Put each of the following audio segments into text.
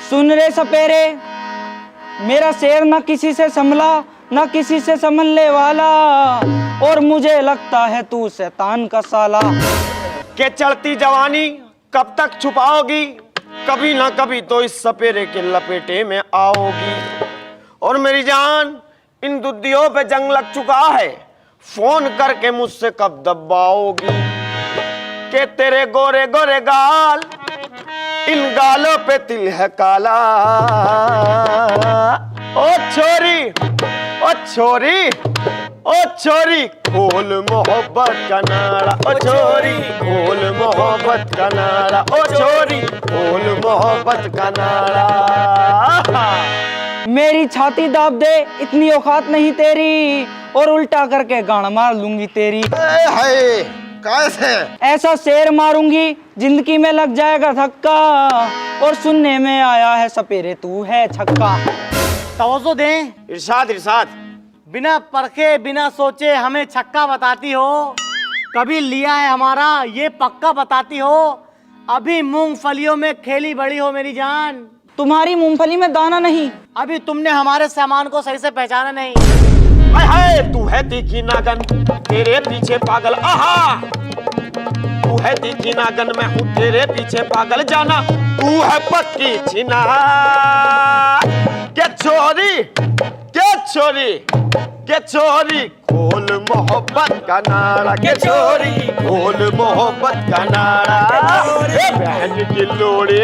सुन रे सपेरे, मेरा शेर ना किसी से संभला ना किसी से संभलने वाला, और मुझे लगता है तू शैतान का साला। के चढ़ती जवानी कब तक छुपाओगी, कभी ना कभी तो इस सपेरे के लपेटे में आओगी। और मेरी जान, इन दुद्धियों पे जंग लग चुका है, फोन करके मुझसे कब दबाओगी। के तेरे गोरे गोरे गाल, इन गालों पे तिल है काला। ओ छोरी, ओ छोरी, ओ छोरी, खोल मोहब्बत का नारा। ओ छोरी, खोल मोहब्बत का नारा। ओ छोरी, खोल मोहब्बत का नारा। मेरी छाती दाब दे, इतनी औकात नहीं तेरी, और उल्टा करके गाड़ मार लूंगी तेरी। हाय, कैसे? ऐसा शेर मारूंगी जिंदगी में लग जाएगा धक्का, और सुनने में आया है सपेरे तू है छक्का। तवज्जो दें। इरशाद इरशाद। बिना परखे बिना सोचे हमें छक्का बताती हो, कभी लिया है हमारा ये पक्का बताती हो। अभी मूंगफलियों में खेली बड़ी हो मेरी जान, तुम्हारी मूंगफली में दाना नहीं। अभी तुमने हमारे सामान को सही से पहचाना नहीं। हाय हाय, तू है तीखी नागन, तेरे पीछे पागल। आहा, तू है तीखी नागन, मैं हूँ तेरे पीछे पागल। जाना तू है पक्की छिना। क्या छोरी, क्या छोरी, क्या छोरी, खोल मोहब्बत का नारा। क्या छोरी, खोल मोहब्बत का नारा। ए बहन की लोड़ी,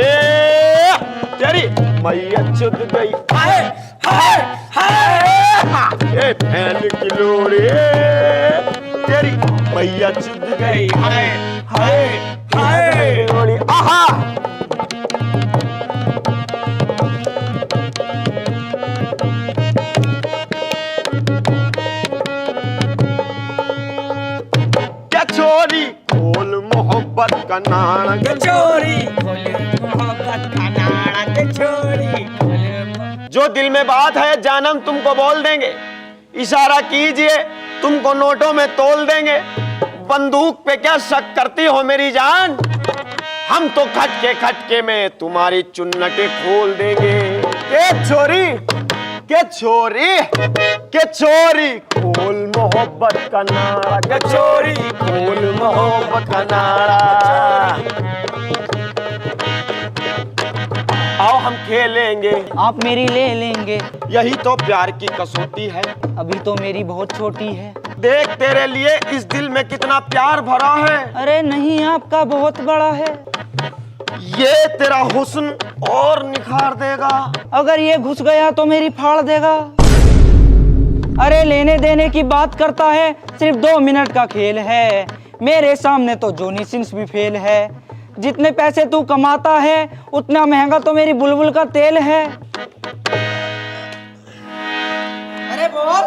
तेरी मैया चुद गई। हाय हाय हाय, ए बहन की लोड़ी, तेरी मैया चुद गई। हाय हाय हाय लोड़ी। आहा, छोरी, खोल मोहब्बत का नारा। छोरी, मोहब्बत का नारा। छोरी, जो दिल में बात है जानम तुमको बोल देंगे, इशारा कीजिए तुमको नोटों में तोल देंगे। बंदूक पे क्या शक करती हो मेरी जान, हम तो खटके में तुम्हारी चुन्नटें खोल देंगे। के छोरी, के छोरी, के छोरी, खोल मोहब्बत का नारा। के छोरी, खोल मोहब्बत का नारा। आओ हम खेलेंगे, आप मेरी ले लेंगे। यही तो प्यार की कसौटी है। अभी तो मेरी बहुत छोटी है। देख तेरे लिए इस दिल में कितना प्यार भरा है। अरे नहीं, आपका बहुत बड़ा है। ये तेरा हुस्न और निखार देगा। अगर ये घुस गया तो मेरी फाड़ देगा। अरे लेने देने की बात करता है, सिर्फ 2 मिनट का खेल है। मेरे सामने तो जॉनी सिंस भी फेल है। जितने पैसे तू कमाता है उतना महंगा तो मेरी बुलबुल का तेल है। अरे बोल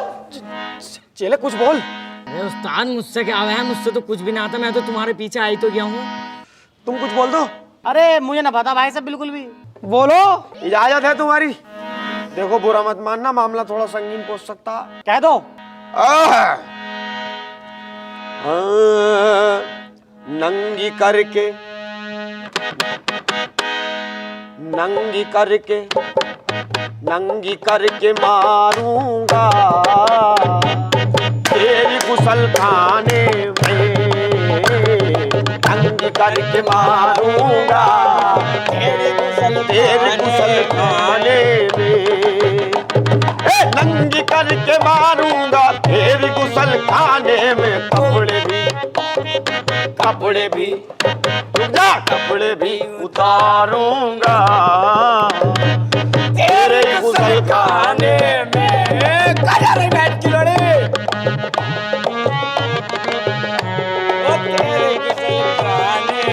चेले, कुछ बोल। अरे उस्ताद, मुझसे क्या है, मुझसे तो कुछ भी नहीं आता। मैं तो तुम्हारे पीछे आई तो गया हूँ। तुम कुछ बोल दो। अरे मुझे ना पता भाई साहब बिल्कुल भी। बोलो। इजाजत है तुम्हारी। देखो बुरा मत मानना, मामला थोड़ा संगीन पहुंच सकता। कह दो। नंगी करके, नंगी करके, नंगी करके मारूंगा तेरी गुसल खाने में। नंगी करके मारूंगा तेरी गुसल खाने में। नंगी करके मारूंगा तेरी गुसल खाने में। कपड़े भी कपड़े भी उतारूंगा तेरे गुसल खाने में।